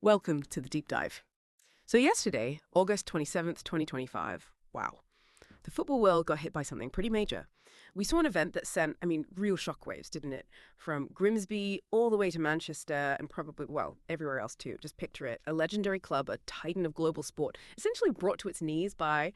Welcome to the deep dive. So yesterday, August 27th, 2025, wow, the football world got hit by something pretty major. We saw an event that sent, real shockwaves, didn't it? From Grimsby all the way to Manchester and probably, well, everywhere else too. Just picture it. A legendary club, a titan of global sport, essentially brought to its knees by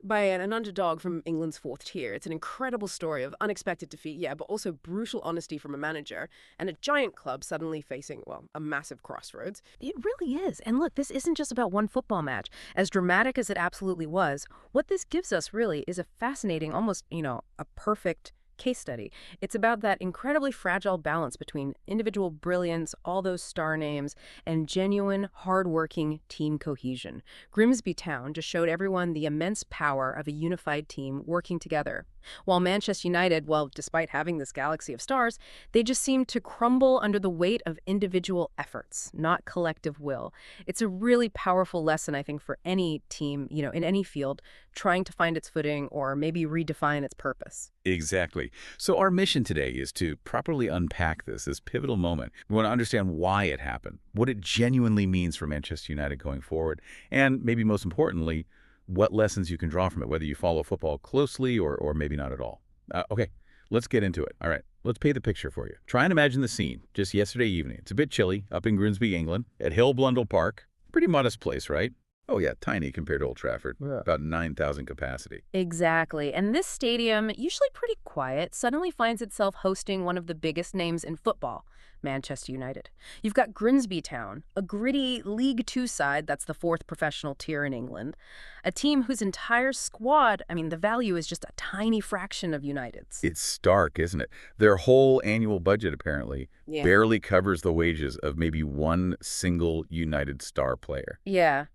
an underdog from England's fourth tier. It's an incredible story of unexpected defeat, yeah, but also brutal honesty from a manager and a giant club suddenly facing, well, a massive crossroads. It really is. And look, this isn't just about one football match. As dramatic as it absolutely was, what this gives us really is a fascinating, almost, a perfect case study. It's about that incredibly fragile balance between individual brilliance, all those star names, and genuine, hardworking team cohesion. Grimsby Town just showed everyone the immense power of a unified team working together. While Manchester United, well, despite having this galaxy of stars, they just seemed to crumble under the weight of individual efforts, not collective will. It's a really powerful lesson, I think, for any team, in any field, trying to find its footing or maybe redefine its purpose. Exactly. So our mission today is to properly unpack this pivotal moment. We want to understand why it happened, what it genuinely means for Manchester United going forward, and maybe most importantly, what lessons you can draw from it, whether you follow football closely or maybe not at all. Okay, let's get into it. All right, let's paint the picture for you. Try and imagine the scene just yesterday evening. It's a bit chilly up in Grimsby, England, at Hill Blundell Park. Pretty modest place, right? Oh, yeah, tiny compared to Old Trafford. Yeah. About 9,000 capacity. Exactly. And this stadium, usually pretty quiet, suddenly finds itself hosting one of the biggest names in football, Manchester United. You've got Grimsby Town, a gritty League Two side that's the fourth professional tier in England, a team whose entire squad, the value is just a tiny fraction of United's. It's stark, isn't it? Their whole annual budget, apparently, barely covers the wages of maybe one single United star player. Yeah.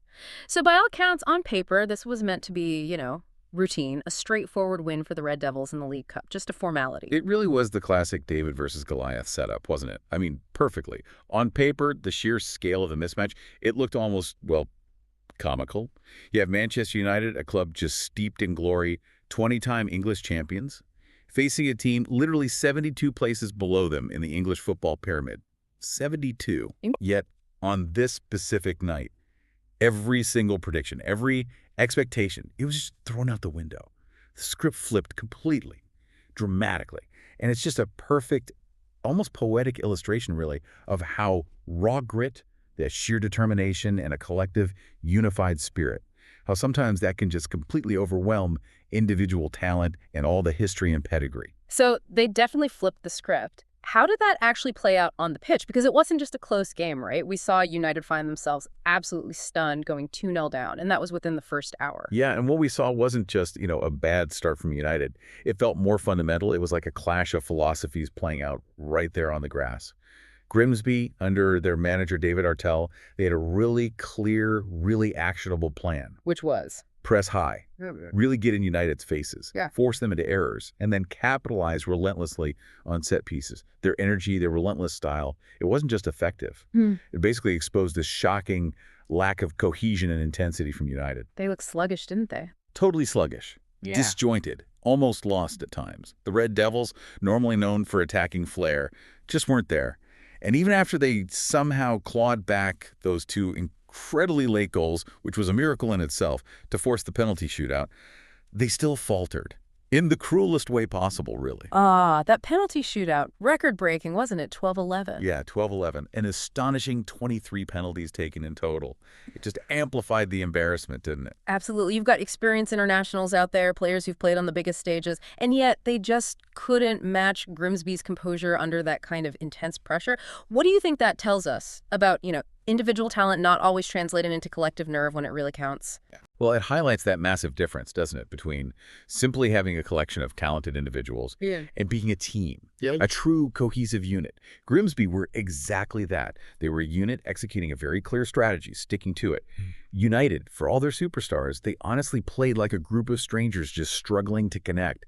So by all accounts, on paper, this was meant to be, routine, a straightforward win for the Red Devils in the League Cup, just a formality. It really was the classic David versus Goliath setup, wasn't it? Perfectly. On paper, the sheer scale of the mismatch, it looked almost, well, comical. You have Manchester United, a club just steeped in glory, 20-time English champions, facing a team literally 72 places below them in the English football pyramid. 72. Yet, on this specific night, every single prediction, every expectation, it was just thrown out the window. The script flipped completely, dramatically. And it's just a perfect, almost poetic illustration, really, of how raw grit, that sheer determination, and a collective, unified spirit, how sometimes that can just completely overwhelm individual talent and all the history and pedigree. So they definitely flipped the script. How did that actually play out on the pitch? Because it wasn't just a close game, right? We saw United find themselves absolutely stunned, going 2-0 down, and that was within the first hour. Yeah, and what we saw wasn't just, a bad start from United. It felt more fundamental. It was like a clash of philosophies playing out right there on the grass. Grimsby, under their manager David Artell, they had a really clear, really actionable plan. Which was? Press high, really get in United's faces, force them into errors, and then capitalize relentlessly on set pieces. Their energy, their relentless style, it wasn't just effective. It basically exposed this shocking lack of cohesion and intensity from United. They looked sluggish, didn't they? Totally sluggish, disjointed, almost lost at times. The Red Devils, normally known for attacking flair, just weren't there. And even after they somehow clawed back those two incredibly late goals, which was a miracle in itself, to force the penalty shootout, they still faltered. In the cruelest way possible, really. That penalty shootout, record-breaking, wasn't it? 12-11. Yeah, 12-11. An astonishing 23 penalties taken in total. It just amplified the embarrassment, didn't it? Absolutely. You've got experienced internationals out there, players who've played on the biggest stages, and yet they just couldn't match Grimsby's composure under that kind of intense pressure. What do you think that tells us about, individual talent not always translated into collective nerve when it really counts? Well, it highlights that massive difference, doesn't it, between simply having a collection of talented individuals and being a team, a true cohesive unit. Grimsby were exactly that. They were a unit executing a very clear strategy, sticking to it. United, for all their superstars, they honestly played like a group of strangers just struggling to connect.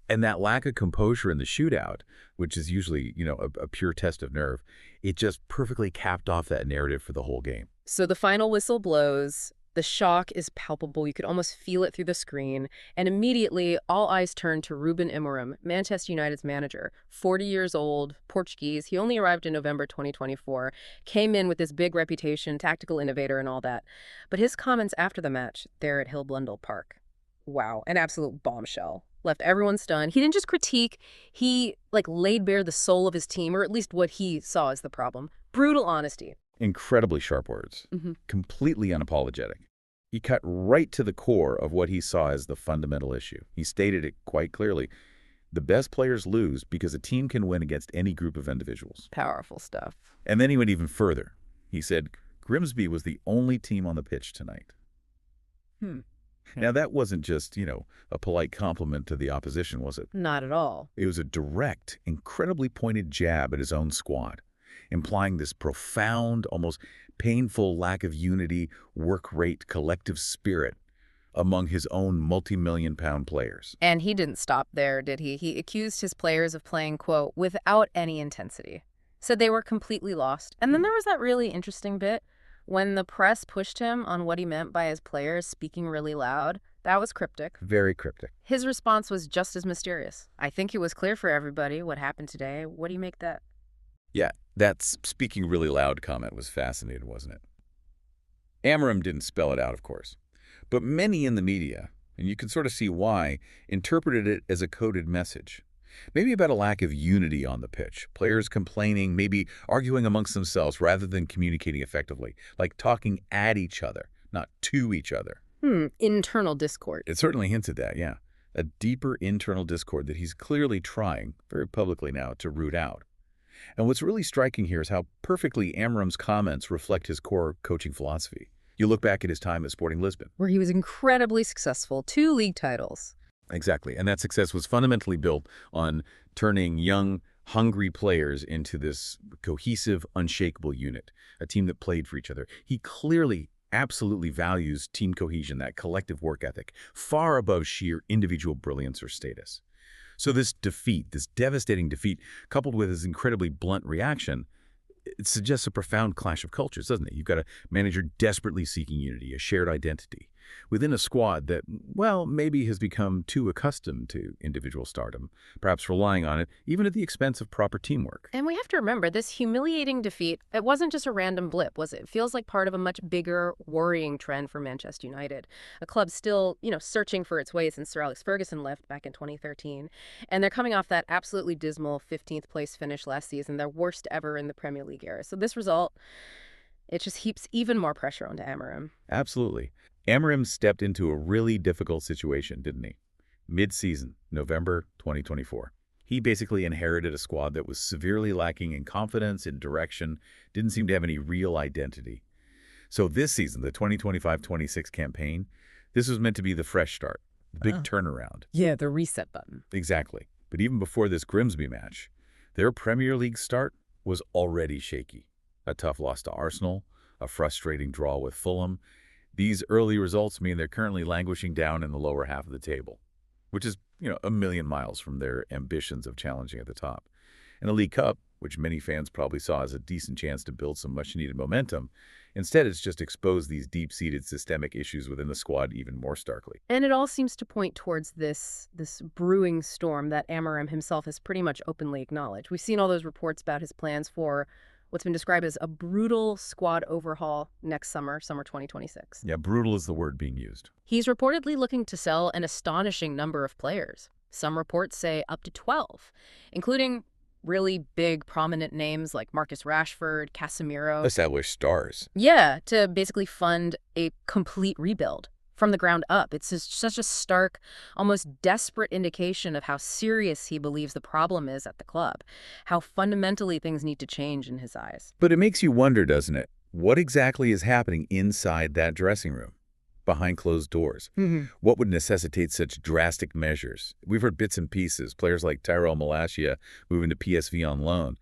And that lack of composure in the shootout, which is usually, a pure test of nerve, it just perfectly capped off that narrative for the whole game. So the final whistle blows, The shock is palpable. You could almost feel it through the screen. And immediately, all eyes turn to Ruben Amorim, Manchester United's manager. 40 years old, Portuguese. He only arrived in November 2024. Came in with this big reputation, tactical innovator and all that. But his comments after the match, there at Hill Blundell Park. Wow, an absolute bombshell. Left everyone stunned. He didn't just critique, he laid bare the soul of his team, or at least what he saw as the problem. Brutal honesty. Incredibly sharp words. Completely unapologetic. He cut right to the core of what he saw as the fundamental issue. He stated it quite clearly. The best players lose because a team can win against any group of individuals. Powerful stuff. And then he went even further. He said Grimsby was the only team on the pitch tonight. Now, that wasn't just, a polite compliment to the opposition, was it? Not at all. It was a direct, incredibly pointed jab at his own squad, implying this profound, almost painful lack of unity, work rate, collective spirit among his own multi-million-pound players. And he didn't stop there, did he? He accused his players of playing, quote, without any intensity. Said they were completely lost. And then there was that really interesting bit when the press pushed him on what he meant by his players speaking really loud. That was cryptic. Very cryptic. His response was just as mysterious. I think it was clear for everybody what happened today. What do you make that? Yeah, that speaking really loud comment was fascinating, wasn't it? Amorim didn't spell it out, of course. But many in the media, and you can sort of see why, interpreted it as a coded message. Maybe about a lack of unity on the pitch, players complaining, maybe arguing amongst themselves rather than communicating effectively, like talking at each other, not to each other. Internal discord. It certainly hints at that, yeah. A deeper internal discord that he's clearly trying, very publicly now, to root out. And what's really striking here is how perfectly Amorim's comments reflect his core coaching philosophy. You look back at his time at Sporting Lisbon, where he was incredibly successful, 2 league titles. Exactly. And that success was fundamentally built on turning young, hungry players into this cohesive, unshakable unit, a team that played for each other. He clearly, absolutely values team cohesion, that collective work ethic, far above sheer individual brilliance or status. So this defeat, this devastating defeat, coupled with his incredibly blunt reaction, it suggests a profound clash of cultures, doesn't it? You've got a manager desperately seeking unity, a shared identity, within a squad that, well, maybe has become too accustomed to individual stardom, perhaps relying on it even at the expense of proper teamwork. And we have to remember, this humiliating defeat, it wasn't just a random blip, was it? It feels like part of a much bigger, worrying trend for Manchester United, a club still, searching for its way since Sir Alex Ferguson left back in 2013. And they're coming off that absolutely dismal 15th place finish last season, their worst ever in the Premier League era. So this result, it just heaps even more pressure onto Amorim. Absolutely. Amorim stepped into a really difficult situation, didn't he? Mid-season, November 2024. He basically inherited a squad that was severely lacking in confidence, in direction, didn't seem to have any real identity. So this season, the 2025-26 campaign, this was meant to be the fresh start, the big turnaround. Yeah, the reset button. Exactly. But even before this Grimsby match, their Premier League start was already shaky. A tough loss to Arsenal, a frustrating draw with Fulham. These early results mean they're currently languishing down in the lower half of the table, which is, a million miles from their ambitions of challenging at the top. And the League Cup, which many fans probably saw as a decent chance to build some much-needed momentum, instead it's just exposed these deep-seated systemic issues within the squad even more starkly. And it all seems to point towards this brewing storm that Amorim himself has pretty much openly acknowledged. We've seen all those reports about his plans for what's been described as a brutal squad overhaul next summer 2026. Yeah, brutal is the word being used. He's reportedly looking to sell an astonishing number of players. Some reports say up to 12, including really big, prominent names like Marcus Rashford, Casemiro. Established stars. Yeah, to basically fund a complete rebuild from the ground up. It's just such a stark, almost desperate indication of how serious he believes the problem is at the club, how fundamentally things need to change in his eyes. But it makes you wonder, doesn't it? What exactly is happening inside that dressing room, behind closed doors? What would necessitate such drastic measures? We've heard bits and pieces, players like Tyrell Malacia moving to PSV on loan.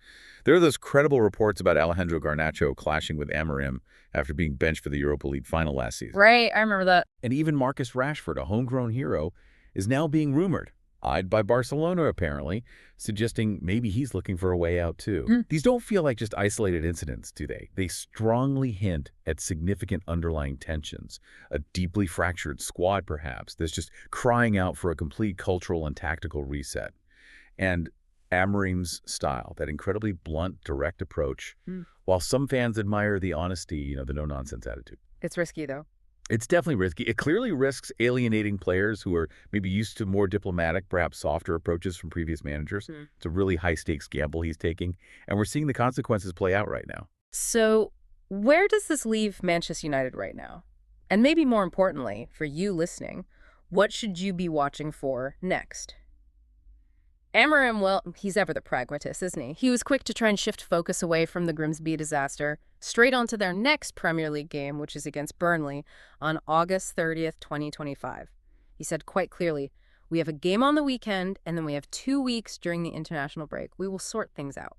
There are those credible reports about Alejandro Garnacho clashing with Amorim after being benched for the Europa League final last season. Right, I remember that. And even Marcus Rashford, a homegrown hero, is now being rumored. eyed by Barcelona apparently, suggesting maybe he's looking for a way out too. These don't feel like just isolated incidents, do they? They strongly hint at significant underlying tensions, a deeply fractured squad perhaps, that's just crying out for a complete cultural and tactical reset. And Amorim's style, that incredibly blunt, direct approach, while some fans admire the honesty, the no-nonsense attitude. It's risky, though. It's definitely risky. It clearly risks alienating players who are maybe used to more diplomatic, perhaps softer approaches from previous managers. It's a really high-stakes gamble he's taking, and we're seeing the consequences play out right now. So where does this leave Manchester United right now? And maybe more importantly, for you listening, what should you be watching for next? Amorim, well, he's ever the pragmatist, isn't he? He was quick to try and shift focus away from the Grimsby disaster, straight onto their next Premier League game, which is against Burnley, on August 30th, 2025. He said quite clearly, "We have a game on the weekend, and then we have 2 weeks during the international break. We will sort things out."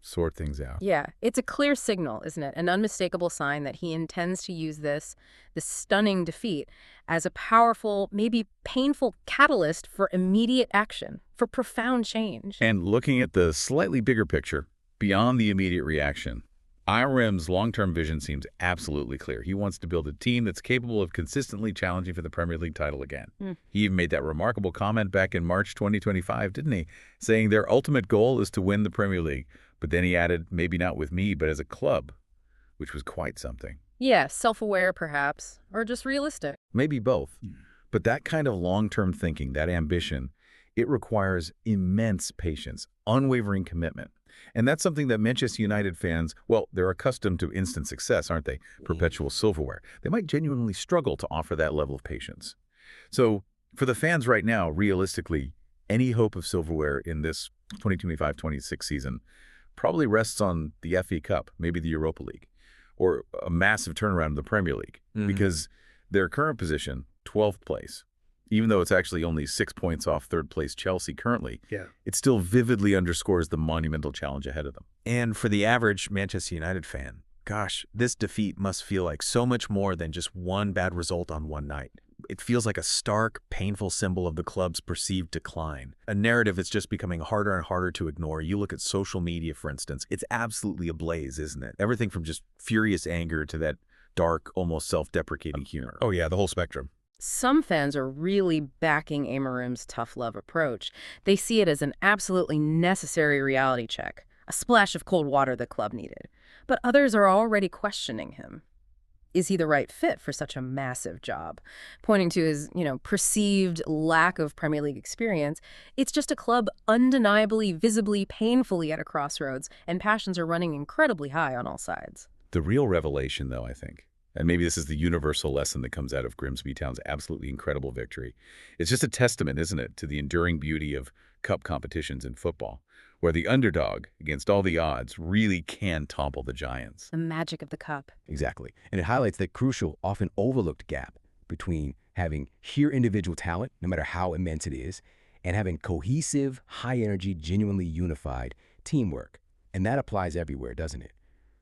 Sort things out. Yeah, it's a clear signal, isn't it? An unmistakable sign that he intends to use this stunning defeat as a powerful, maybe painful catalyst for immediate action, for profound change. And looking at the slightly bigger picture, beyond the immediate reaction, Amorim's long-term vision seems absolutely clear. He wants to build a team that's capable of consistently challenging for the Premier League title again. He even made that remarkable comment back in March 2025, didn't he? Saying their ultimate goal is to win the Premier League. But then he added, maybe not with me, but as a club, which was quite something. Yeah, self-aware perhaps, or just realistic. Maybe both. But that kind of long-term thinking, that ambition, it requires immense patience, unwavering commitment. And that's something that Manchester United fans, well, they're accustomed to instant success, aren't they? Perpetual silverware. They might genuinely struggle to offer that level of patience. So for the fans right now, realistically, any hope of silverware in this 2025-26 season probably rests on the FA Cup, maybe the Europa League, or a massive turnaround in the Premier League, because their current position, 12th place, even though it's actually only 6 points off third place Chelsea currently, it still vividly underscores the monumental challenge ahead of them. And for the average Manchester United fan, gosh, this defeat must feel like so much more than just one bad result on one night. It feels like a stark, painful symbol of the club's perceived decline, a narrative that's just becoming harder and harder to ignore. You look at social media, for instance, it's absolutely ablaze, isn't it? Everything from just furious anger to that dark, almost self-deprecating humor. Oh yeah, the whole spectrum. Some fans are really backing Amorim's tough love approach. They see it as an absolutely necessary reality check, a splash of cold water the club needed. But others are already questioning him. Is he the right fit for such a massive job? Pointing to his, perceived lack of Premier League experience, it's just a club undeniably, visibly, painfully at a crossroads, and passions are running incredibly high on all sides. The real revelation, though, I think, and maybe this is the universal lesson that comes out of Grimsby Town's absolutely incredible victory, it's just a testament, isn't it, to the enduring beauty of cup competitions in football, where the underdog, against all the odds, really can topple the giants. The magic of the cup. Exactly. And it highlights that crucial, often overlooked gap between having sheer individual talent, no matter how immense it is, and having cohesive, high-energy, genuinely unified teamwork. And that applies everywhere, doesn't it?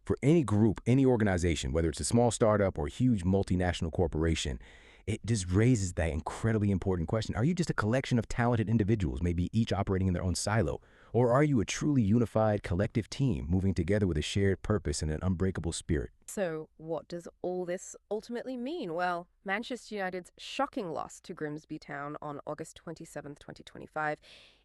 For any group, any organization, whether it's a small startup or a huge multinational corporation, it just raises that incredibly important question. Are you just a collection of talented individuals, maybe each operating in their own silo? Or are you a truly unified collective team moving together with a shared purpose and an unbreakable spirit? So what does all this ultimately mean? Well, Manchester United's shocking loss to Grimsby Town on August 27th, 2025,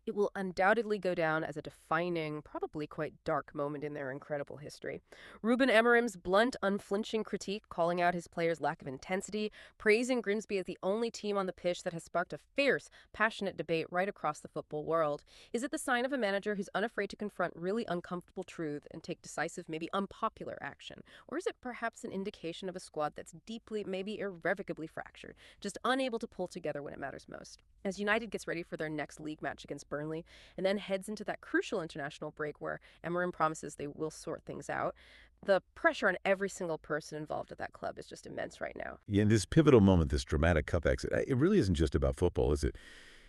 it will undoubtedly go down as a defining, probably quite dark moment in their incredible history. Ruben Amorim's blunt, unflinching critique, calling out his players' lack of intensity, praising Grimsby as the only team on the pitch that has sparked a fierce, passionate debate right across the football world. Is it the sign of a manager who's unafraid to confront really uncomfortable truth and take decisive, maybe unpopular action? Or is it perhaps an indication of a squad that's deeply, maybe irrevocably fractured, just unable to pull together when it matters most? As United gets ready for their next league match against Burnley and then heads into that crucial international break where Amorim promises they will sort things out, the pressure on every single person involved at that club is just immense right now. Yeah, in this pivotal moment, this dramatic cup exit, it really isn't just about football, is it?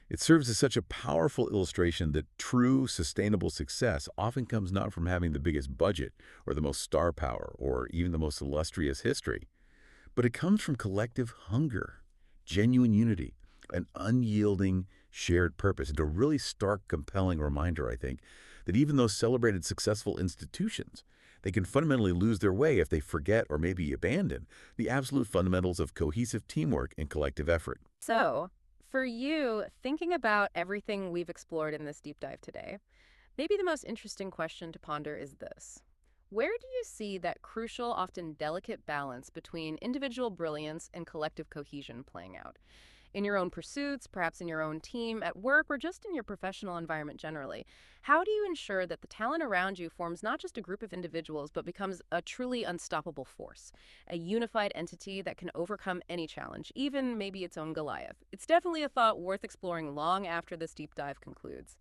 It serves as such a powerful illustration that true, sustainable success often comes not from having the biggest budget or the most star power or even the most illustrious history, but it comes from collective hunger, genuine unity, an unyielding, shared purpose, and a really stark, compelling reminder, I think, that even those celebrated successful institutions, they can fundamentally lose their way if they forget or maybe abandon the absolute fundamentals of cohesive teamwork and collective effort. So, for you, thinking about everything we've explored in this deep dive today, maybe the most interesting question to ponder is this. Where do you see that crucial, often delicate balance between individual brilliance and collective cohesion playing out? In your own pursuits, perhaps in your own team, at work, or just in your professional environment generally? How do you ensure that the talent around you forms not just a group of individuals, but becomes a truly unstoppable force, a unified entity that can overcome any challenge, even maybe its own Goliath? It's definitely a thought worth exploring long after this deep dive concludes.